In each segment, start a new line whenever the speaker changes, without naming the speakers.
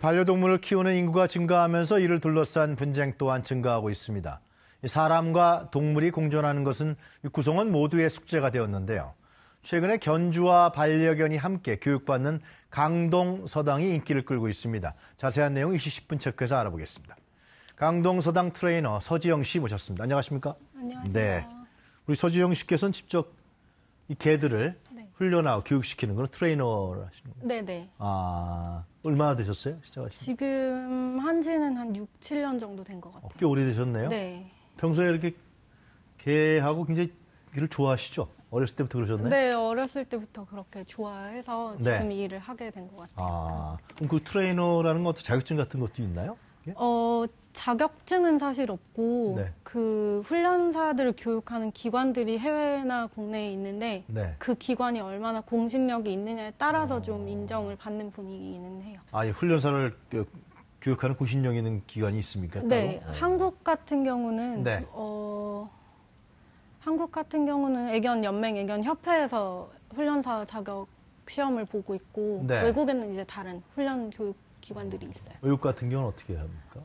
반려동물을 키우는 인구가 증가하면서 이를 둘러싼 분쟁 또한 증가하고 있습니다. 사람과 동물이 공존하는 것은 구성원 모두의 숙제가 되었는데요. 최근에 견주와 반려견이 함께 교육받는 강동서당이 인기를 끌고 있습니다. 자세한 내용 20분 체크해서 알아보겠습니다. 강동서당 트레이너 서지영 씨 모셨습니다. 안녕하십니까?
안녕하세요.
네, 우리 서지영 씨께서는 직접 이 개들을 훈련하고 교육시키는 건 트레이너를 하시는 거예요?
네네.
아, 얼마나 되셨어요? 시작하신
지금 한지는 한 6, 7년 정도 된 것 같아요.
꽤 오래되셨네요?
네.
평소에 이렇게 개하고 굉장히 일을 좋아하시죠? 어렸을 때부터 그러셨나요?
네, 어렸을 때부터 그렇게 좋아해서 지금 이 일을 하게 된 것 같아요.
아, 그럼 그 트레이너라는 건 어떤 자격증 같은 것도 있나요? 예?
자격증은 사실 없고
네.
그 훈련사들을 교육하는 기관들이 해외나 국내에 있는데
네.
그 기관이 얼마나 공신력이 있느냐에 따라서 좀 인정을 받는 분위기는 해요.
아, 이 훈련사를 교육하는 공신력 있는 기관이 있습니까?
네,
따로?
한국 같은 경우는
네.
한국 같은 경우는 애견협회에서 훈련사 자격 시험을 보고 있고
네.
외국에는 이제 다른 훈련 교육 기관들이 있어요.
외국 같은 경우는 어떻게 합니까?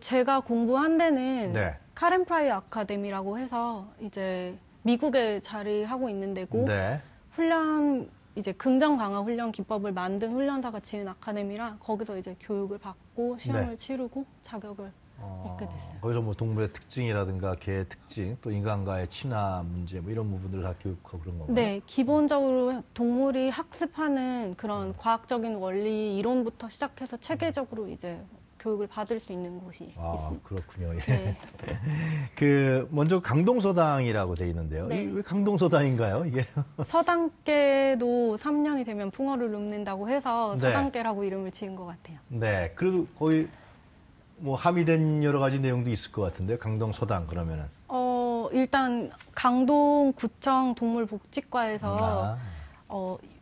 제가 공부한 데는
네.
카렌 프라이 아카데미라고 해서 이제 미국에 자리하고 있는 데고
네.
훈련 이제 긍정 강화 훈련 기법을 만든 훈련사가 지은 아카데미라 거기서 이제 교육을 받고 시험을
네.
치르고 자격을 얻게 됐어요.
거기서 뭐 동물의 특징이라든가 개의 특징, 또 인간과의 친화 문제 뭐 이런 부분들을 다 교육하고 그런 건가요?
네, 기본적으로 동물이 학습하는 그런 과학적인 원리 이론부터 시작해서 체계적으로 이제 교육을 받을 수 있는 곳이 있습니다.
그렇군요. 예.
네.
먼저 강동서당이라고 돼 있는데요.
네.
왜 강동서당인가요? 이게?
서당계도 3년이 되면 풍어를 읊는다고 해서
네.
서당계라고 이름을 지은 것 같아요.
네. 그래도 거의 뭐 함의된 여러 가지 내용도 있을 것 같은데요. 강동서당 그러면은.
일단 강동구청 동물복지과에서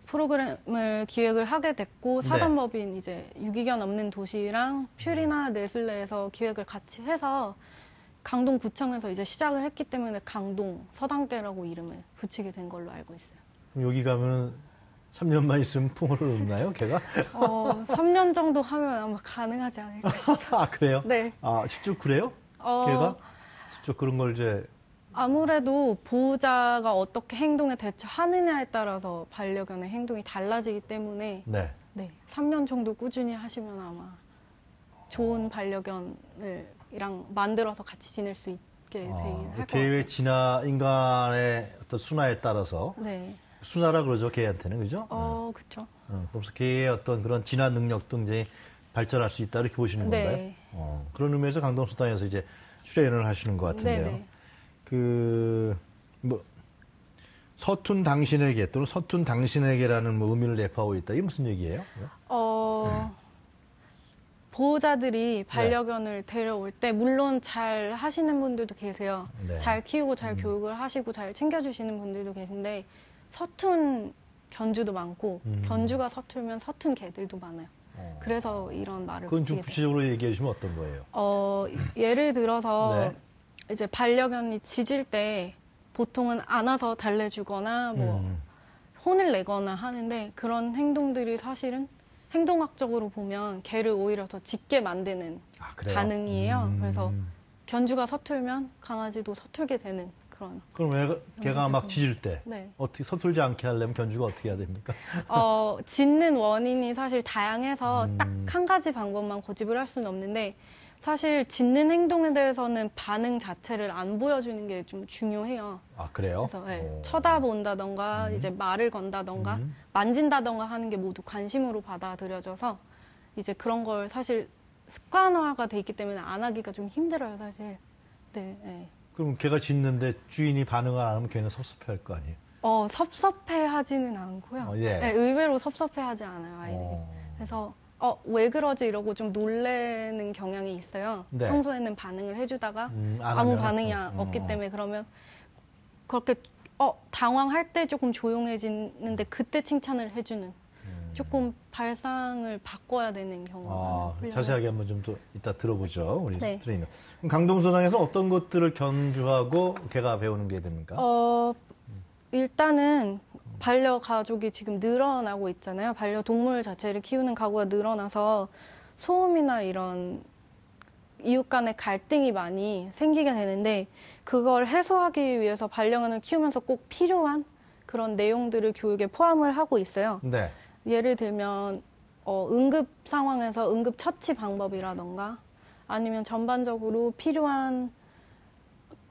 프로그램을 기획을 하게 됐고 사단법인 이제 유기견 없는 도시랑 퓨리나 네슬레에서 기획을 같이 해서 강동구청에서 이제 시작을 했기 때문에 강동 서당계라고 이름을 붙이게 된 걸로 알고 있어요.
그럼 여기 가면은 3년만 있으면 풍어를 읊나요, 걔가?
3년 정도 하면 아마 가능하지 않을까 싶어요.
아, 그래요?
네.
아, 직접 그래요? 걔가? 직접 그런 걸 이제.
아무래도 보호자가 어떻게 행동에 대처하느냐에 따라서 반려견의 행동이 달라지기 때문에
네.
3년 정도 꾸준히 하시면 아마 좋은 반려견이랑 만들어서 같이 지낼 수 있게 되긴 할 것 같아요.
개의 진화, 인간의 어떤 순화에 따라서.
네.
순화라 그러죠, 개한테는, 그죠?
그렇죠.
그래서 개의 어떤 그런 진화 능력도 이제 발전할 수 있다, 이렇게 보시는
네.
건가요? 그런 의미에서 강동수당에서 이제 출연을 하시는 것 같은데요.
네네.
서툰 당신에게 또는 서툰 당신에게라는 뭐 의미를 내포하고 있다. 이게 무슨 얘기예요?
보호자들이 반려견을 데려올 때 물론 잘 하시는 분들도 계세요.
네.
잘 키우고 잘 교육을 하시고 잘 챙겨주시는 분들도 계신데 서툰 견주도 많고 견주가 서툴면 서툰 개들도 많아요. 그래서 이런 말을
그건 좀
붙이게
구체적으로 얘기해 주시면 어떤 거예요?
예를 들어서
네.
이제 반려견이 짖을 때 보통은 안아서 달래주거나 뭐 혼을 내거나 하는데 그런 행동들이 사실은 행동학적으로 보면 개를 오히려 더 짖게 만드는 반응이에요. 그래서 견주가 서툴면 강아지도 서툴게 되는 그런.
그럼 개가 막 짖을 때
네.
어떻게 서툴지 않게 하려면 견주가 어떻게 해야 됩니까?
짖는 원인이 사실 다양해서 딱 한 가지 방법만 고집을 할 수는 없는데 사실 짖는 행동에 대해서는 반응 자체를 안 보여주는 게 좀 중요해요.
아, 그래요?
그래서 쳐다본다던가 이제 말을 건다던가 만진다던가 하는 게 모두 관심으로 받아들여져서 이제 그런 걸 사실 습관화가 돼 있기 때문에 안 하기가 좀 힘들어요, 사실. 네.
그럼 개가 짖는데 주인이 반응을 안 하면 걔는 섭섭해할 거 아니에요?
섭섭해하지는 않고요.
예.
네, 의외로 섭섭해하지 않아요, 아이들이. 그래서 왜 그러지 이러고 좀 놀래는 경향이 있어요.
네.
평소에는 반응을 해주다가
하면?
아무 반응이 없기 때문에 그러면 그렇게 당황할 때 조금 조용해지는데 그때 칭찬을 해주는 조금 발상을 바꿔야 되는 경우가 많아요.
자세하게 한번 좀 더 이따 들어보죠, 우리
네.
트레이너. 그럼 강동서당에서 어떤 것들을 견주하고 개가 배우는 게 됩니까?
일단은 반려가족이 지금 늘어나고 있잖아요. 반려동물 자체를 키우는 가구가 늘어나서 소음이나 이런 이웃 간의 갈등이 많이 생기게 되는데 그걸 해소하기 위해서 반려견을 키우면서 꼭 필요한 그런 내용들을 교육에 포함을 하고 있어요.
네.
예를 들면 응급 상황에서 응급 처치 방법이라던가 아니면 전반적으로 필요한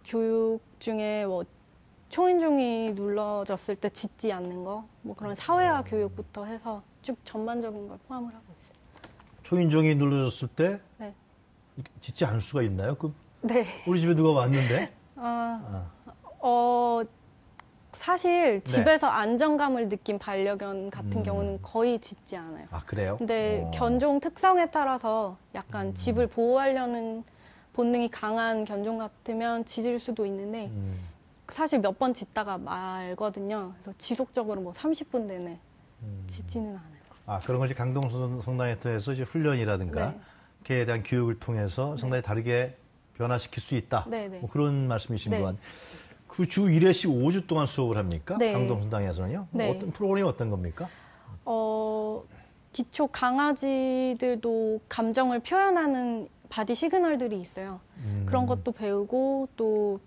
교육 중에 뭐 초인종이 눌러졌을 때 짖지 않는 거, 뭐 그런 사회화 교육부터 해서 쭉 전반적인 걸 포함을 하고 있어요.
초인종이 눌러졌을 때
네.
짖지 않을 수가 있나요?
네.
우리 집에 누가 왔는데?
사실 집에서 안정감을 느낀 반려견 같은 경우는 거의 짖지 않아요.
아, 그래요?
근데 견종 특성에 따라서 약간 집을 보호하려는 본능이 강한 견종 같으면 짖을 수도 있는데 사실 몇 번 짖다가 말거든요. 그래서 지속적으로 뭐 30분 내내 짖지는 않아요.
아, 그런 걸 이제 강동 성당에 통해서 이제 훈련이라든가
네.
개에 대한 교육을 통해서 상당히 다르게 변화시킬 수 있다.
네.
뭐 그런 말씀이신
네.
것 같아요. 그 주 1회씩 5주 동안 수업을 합니까?
네.
강동 성당에서는요?
네.
어떤 프로그램이 어떤 겁니까?
기초 강아지들도 감정을 표현하는 바디 시그널들이 있어요. 그런 것도 배우고 또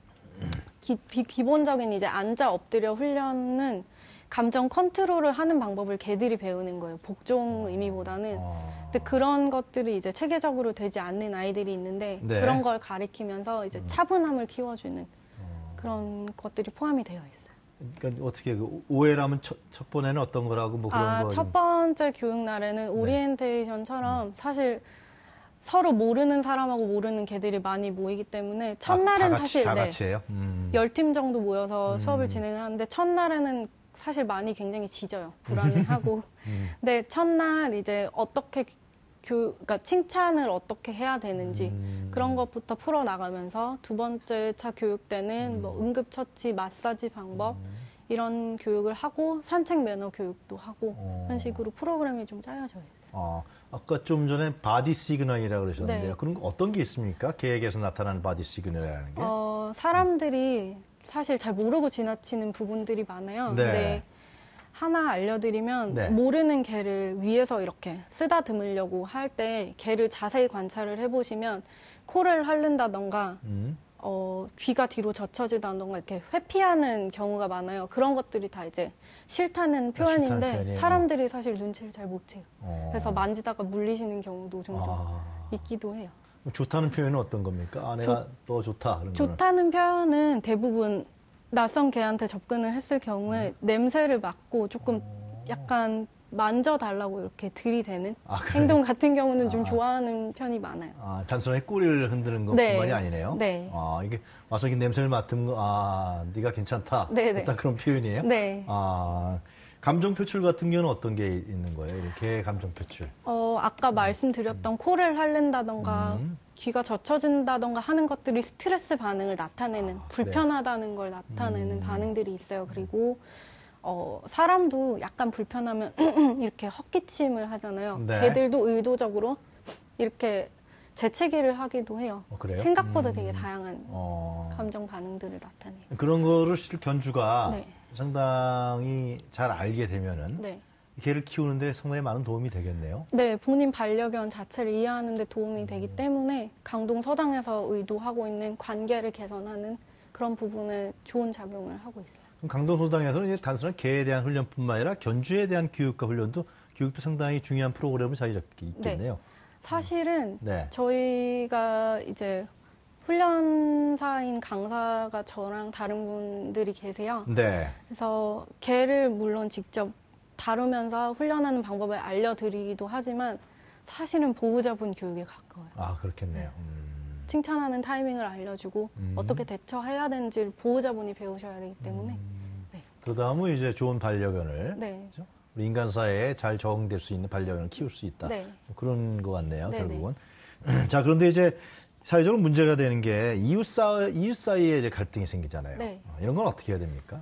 기본적인 이제 앉아 엎드려 훈련은 감정 컨트롤을 하는 방법을 개들이 배우는 거예요. 복종 의미보다는. 근데 그런 것들이 이제 체계적으로 되지 않는 아이들이 있는데
네.
그런 걸 가리키면서 이제 차분함을 키워주는 그런 것들이 포함이 되어 있어요.
그러니까 어떻게 오해라면 첫 번에는 어떤 거라고 뭐 그런 거?
첫 번째 교육 날에는 오리엔테이션처럼 사실 서로 모르는 사람하고 모르는 개들이 많이 모이기 때문에 첫날은 사실
다 같이 해요?
10팀 정도 모여서 수업을 진행을 하는데 첫날에는 사실 많이 굉장히 짖어요. 불안해하고. 근데 첫날 이제 어떻게 그러니까 칭찬을 어떻게 해야 되는지 그런 것부터 풀어나가면서 두 번째 차 교육 때는 뭐 응급처치, 마사지 방법 이런 교육을 하고 산책 매너 교육도 하고 그런 식으로 프로그램이 좀 짜여져 있어요.
아까 좀 전에 바디 시그널이라고 그러셨는데요.
네.
그런 거 어떤 게 있습니까? 계획에서 나타나는 바디 시그널이라는 게?
사람들이 사실 잘 모르고 지나치는 부분들이 많아요.
네.
근데 하나 알려드리면
네.
모르는 개를 위에서 이렇게 쓰다듬으려고 할 때 개를 자세히 관찰을 해보시면 코를 핥는다던가 귀가 뒤로 젖혀지다던가 이렇게 회피하는 경우가 많아요. 그런 것들이 다 이제 싫다는 표현인데
표현이에요.
사람들이 사실 눈치를 잘 못 채요. 그래서 만지다가 물리시는 경우도 종종 있기도 해요.
좋다는 표현은 어떤 겁니까? 내가 더 좋다. 그런
좋다는 표현은 대부분 낯선 개한테 접근을 했을 경우에 냄새를 맡고 조금 약간 만져달라고 이렇게 들이대는 행동 같은 경우는 좀 좋아하는 편이 많아요.
단순하게 꼬리를 흔드는 것뿐만이 아니네요.
네.
이게 와서 이 냄새를 맡으면 네가 괜찮다.
네네.
어떤 그런 표현이에요.
네.
감정 표출 같은 경우는 어떤 게 있는 거예요? 이렇게 감정 표출.
아까 말씀드렸던 코를 핥는다던가 귀가 젖혀진다던가 하는 것들이 스트레스 반응을 나타내는 불편하다는 걸 나타내는 반응들이 있어요. 그리고 사람도 약간 불편하면 이렇게 헛기침을 하잖아요.
네.
개들도 의도적으로 이렇게 재채기를 하기도 해요.
그래요?
생각보다 되게 다양한 감정 반응들을 나타내요.
그런 거를 실제 견주가
네.
상당히 잘 알게 되면은
네.
개를 키우는데 상당히 많은 도움이 되겠네요.
네, 본인 반려견 자체를 이해하는 데 도움이 되기 때문에 강동 서당에서 의도하고 있는 관계를 개선하는 그런 부분에 좋은 작용을 하고 있어요.
그럼 강동소당에서는 이제 단순한 개에 대한 훈련뿐만 아니라 견주에 대한 교육과 교육도 상당히 중요한 프로그램을 자리 잡게 있겠네요.
네. 사실은
네.
저희가 이제 훈련사인 강사가 저랑 다른 분들이 계세요.
네.
그래서 개를 물론 직접 다루면서 훈련하는 방법을 알려드리기도 하지만 사실은 보호자분 교육에 가까워요.
그렇겠네요.
칭찬하는 타이밍을 알려주고 어떻게 대처해야 되는지를 보호자분이 배우셔야 되기 때문에 네.
그러다 보면 이제 좋은 반려견을
네.
그렇죠? 우리 인간 사회에 잘 적응될 수 있는 반려견을 키울 수 있다.
네.
그런 것 같네요.
네네.
결국은. 자, 그런데 이제 사회적으로 문제가 되는 게 이웃 사이에 이제 갈등이 생기잖아요.
네.
이런 건 어떻게 해야 됩니까?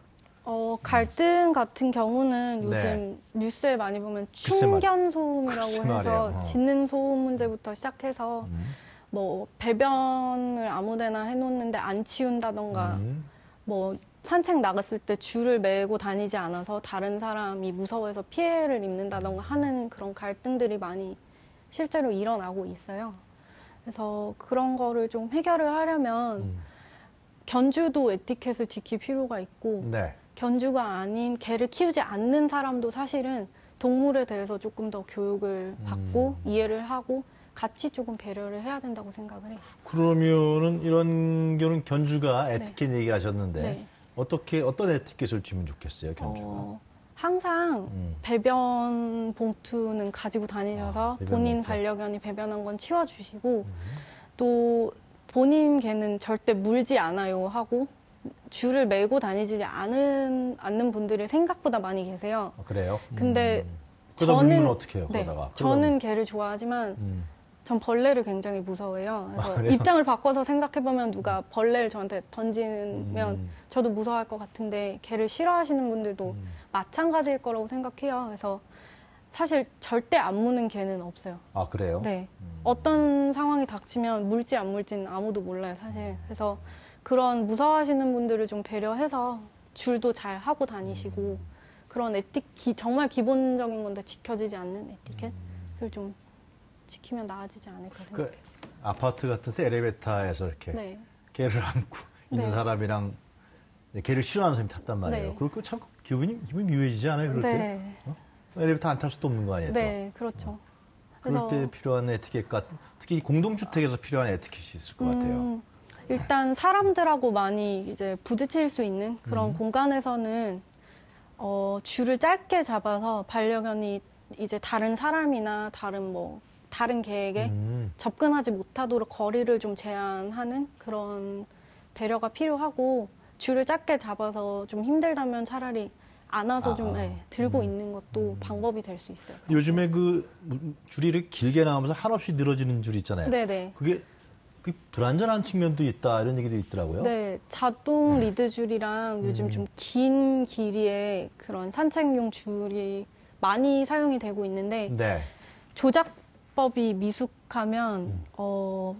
갈등 같은 경우는 요즘
네.
뉴스에 많이 보면
글쎄
충견 소음이라고
글쎄
해서
말이에요.
짖는 소음 문제부터 시작해서 뭐 배변을 아무데나 해놓는데 안 치운다던가 뭐 산책 나갔을 때 줄을 매고 다니지 않아서 다른 사람이 무서워해서 피해를 입는다던가 하는 그런 갈등들이 많이 실제로 일어나고 있어요. 그래서 그런 거를 좀 해결을 하려면 견주도 에티켓을 지킬 필요가 있고
네.
견주가 아닌 개를 키우지 않는 사람도 사실은 동물에 대해서 조금 더 교육을 받고 이해를 하고 같이 조금 배려를 해야 된다고 생각을 해요.
그러면은 이런 경우는 견주가 에티켓 얘기하셨는데
네.
어떤 에티켓을 주면 좋겠어요, 견주가?
항상 배변 봉투는 가지고 다니셔서
배변
본인
봉투.
반려견이 배변한 건 치워주시고 또 본인 개는 절대 물지 않아요 하고 줄을 메고 다니지 않는 분들이 생각보다 많이 계세요.
아, 그래요?
근데
그러다 물리면 어떻게 해요?
네,
그러다가
저는 개를 좋아하지만 전 벌레를 굉장히 무서워해요. 그래서 입장을 바꿔서 생각해보면 누가 벌레를 저한테 던지면 저도 무서워할 것 같은데 개를 싫어하시는 분들도 마찬가지일 거라고 생각해요. 그래서 사실 절대 안 무는 개는 없어요.
아, 그래요?
네. 어떤 상황이 닥치면 물지 안 물지는 아무도 몰라요, 사실. 그래서 그런 무서워하시는 분들을 좀 배려해서 줄도 잘 하고 다니시고 그런 정말 기본적인 건데 지켜지지 않는 에티켓을 좀 지키면 나아지지 않을까 생각해요.
그 아파트 같은 데 엘리베이터에서 이렇게
네.
개를 안고 있는
네.
사람이랑 개를 싫어하는 사람이 탔단 말이에요.
네.
그럴 거 참 기분이 묘해지지 않아요? 그럴 때?
네.
엘리베이터 안 탈 수도 없는 거 아니에요?
네, 그렇죠.
그럴 때 필요한 에티켓과 특히 공동주택에서 필요한 에티켓이 있을 것 같아요.
일단 사람들하고 많이 이제 부딪힐 수 있는 그런 공간에서는 줄을 짧게 잡아서 반려견이 이제 다른 사람이나 다른 개에게 접근하지 못하도록 거리를 좀 제한하는 그런 배려가 필요하고 줄을 짧게 잡아서 좀 힘들다면 차라리 안아서 좀 들고 있는 것도 방법이 될 수 있어요.
요즘에 그 줄이 이렇게 길게 나가면서 한없이 늘어지는 줄 있잖아요.
네네.
그게 불안전한 측면도 있다 이런 얘기도 있더라고요.
네, 자동 리드 줄이랑 요즘 좀 긴 길이의 그런 산책용 줄이 많이 사용이 되고 있는데
네.
조작법이 미숙하면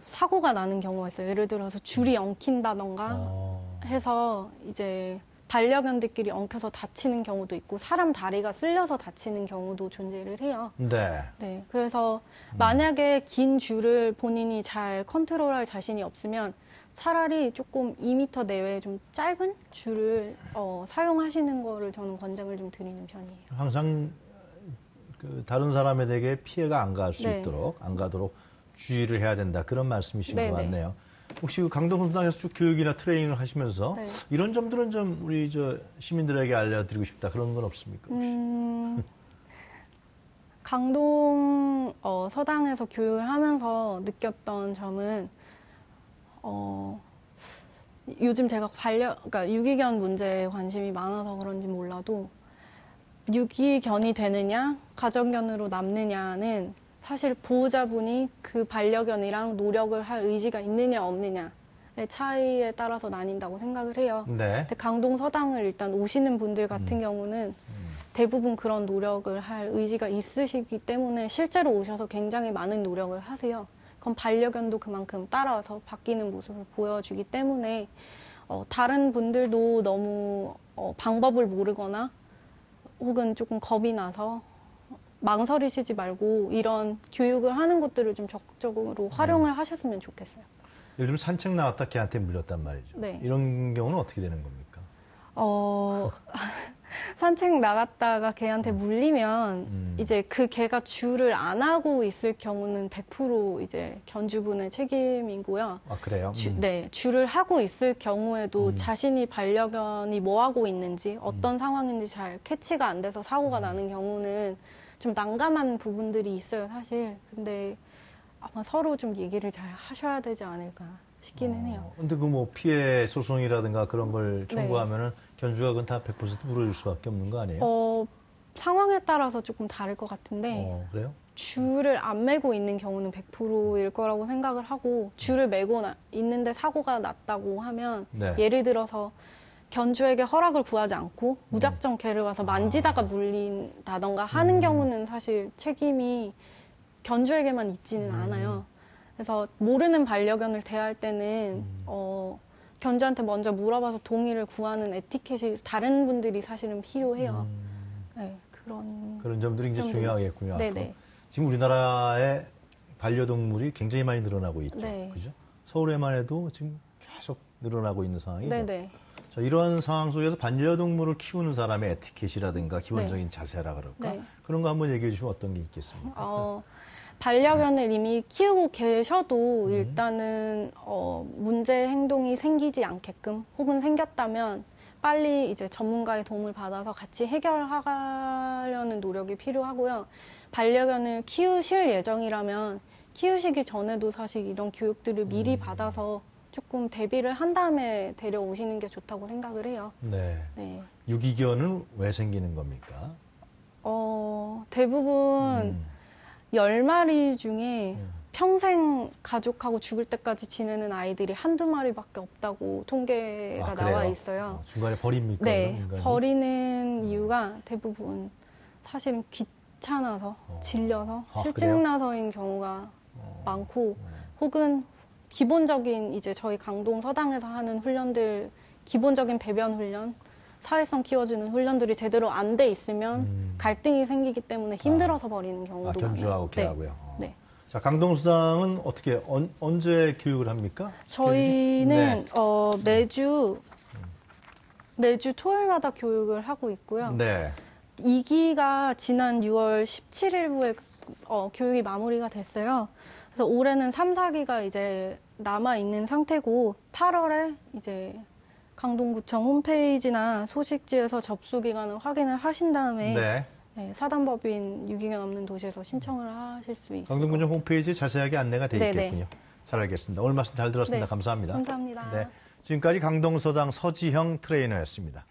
사고가 나는 경우가 있어요. 예를 들어서 줄이 엉킨다던가 해서 이제 반려견들끼리 엉켜서 다치는 경우도 있고 사람 다리가 쓸려서 다치는 경우도 존재를 해요.
네.
네, 그래서 만약에 긴 줄을 본인이 잘 컨트롤할 자신이 없으면 차라리 조금 2m 내외 좀 짧은 줄을 사용하시는 거를 저는 권장을 좀 드리는 편이에요.
항상 그 다른 사람에게 피해가 안 갈 수
네.
있도록 안 가도록 주의를 해야 된다 그런 말씀이신
네,
것
네.
같네요. 혹시 강동훈당에서 쭉 교육이나 트레이닝을 하시면서
네.
이런 점들은 좀 우리 시민들에게 알려드리고 싶다 그런 건 없습니까?
강동 서당에서 교육을 하면서 느꼈던 점은 요즘 제가 그러니까 유기견 문제에 관심이 많아서 그런지 몰라도 유기견이 되느냐 가정견으로 남느냐는 사실 보호자분이 그 반려견이랑 노력을 할 의지가 있느냐 없느냐의 차이에 따라서 나뉜다고 생각을 해요.
네.
근데 강동 서당을 일단 오시는 분들 같은 경우는 대부분 그런 노력을 할 의지가 있으시기 때문에 실제로 오셔서 굉장히 많은 노력을 하세요. 그럼 반려견도 그만큼 따라와서 바뀌는 모습을 보여주기 때문에 다른 분들도 너무 방법을 모르거나 혹은 조금 겁이 나서 망설이시지 말고 이런 교육을 하는 것들을 좀 적극적으로 활용을 하셨으면 좋겠어요.
예를 들면 산책 나갔다 개한테 물렸단 말이죠.
네.
이런 경우는 어떻게 되는 겁니까?
산책 나갔다가 개한테 물리면 이제 그 개가 줄을 안 하고 있을 경우는 100% 이제 견주분의 책임이고요.
아, 그래요?
네, 줄을 하고 있을 경우에도 자신이 반려견이 뭐 하고 있는지 어떤 상황인지 잘 캐치가 안 돼서 사고가 나는 경우는 좀 난감한 부분들이 있어요, 사실. 근데 아마 서로 좀 얘기를 잘 하셔야 되지 않을까 싶기는 해요.
근데 그 뭐 피해 소송이라든가 그런 걸 청구하면은 견주가 그건 다 100% 물어줄 수밖에 없는 거 아니에요?
상황에 따라서 조금 다를 것 같은데
그래요?
줄을 안 매고 있는 경우는 100%일 거라고 생각을 하고 줄을 매고 있는데 사고가 났다고 하면
네.
예를 들어서 견주에게 허락을 구하지 않고 무작정 개를 와서 만지다가 물린다던가 하는 경우는 사실 책임이 견주에게만 있지는 않아요. 그래서 모르는 반려견을 대할 때는 견주한테 먼저 물어봐서 동의를 구하는 에티켓이 다른 분들이 사실은 필요해요. 네, 그런
점들이 이제
점들.
중요하겠군요.
네네.
지금 우리나라에 반려동물이 굉장히 많이 늘어나고 있죠.
네.
그죠? 서울에만 해도 지금 계속 늘어나고 있는 상황이죠.
네네.
자, 이런 상황 속에서 반려동물을 키우는 사람의 에티켓이라든가 기본적인 자세라 그럴까?
네.
그런 거 한번 얘기해 주시면 어떤 게 있겠습니까?
반려견을 이미 키우고 계셔도 일단은 문제 행동이 생기지 않게끔 혹은 생겼다면 빨리 이제 전문가의 도움을 받아서 같이 해결하려는 노력이 필요하고요. 반려견을 키우실 예정이라면 키우시기 전에도 사실 이런 교육들을 미리 받아서 조금 대비를 한 다음에 데려오시는 게 좋다고 생각을 해요.
네.
네.
유기견은 왜 생기는 겁니까?
대부분 10마리 중에 평생 가족하고 죽을 때까지 지내는 아이들이 한두 마리밖에 없다고 통계가 나와 있어요.
중간에 버립니까?
네,
인간이?
버리는 이유가 대부분 사실은 귀찮아서, 질려서, 실증나서인 경우가 많고, 혹은 기본적인 이제 저희 강동 서당에서 하는 훈련들, 기본적인 배변 훈련, 사회성 키워주는 훈련들이 제대로 안 돼 있으면 갈등이 생기기 때문에 힘들어서 버리는 경우도
견주하고
많아요.
개하고요.
네.
자, 강동수당은 어떻게 언제 교육을 합니까?
저희는
네.
매주 토요일마다 교육을 하고 있고요.
네.
2기가 지난 6월 17일부에 교육이 마무리가 됐어요. 그래서 올해는 3, 4기가 이제 남아 있는 상태고 8월에 이제 강동구청 홈페이지나 소식지에서 접수 기간을 확인을 하신 다음에
네.
네, 사단법인 유기견 없는 도시에서 신청을 하실 수 있어요.
강동구청 홈페이지에 자세하게 안내가 돼
네네.
있겠군요. 잘 알겠습니다. 오늘 말씀 잘 들었습니다.
네.
감사합니다.
감사합니다.
네. 지금까지 강동서당 서지형 트레이너였습니다.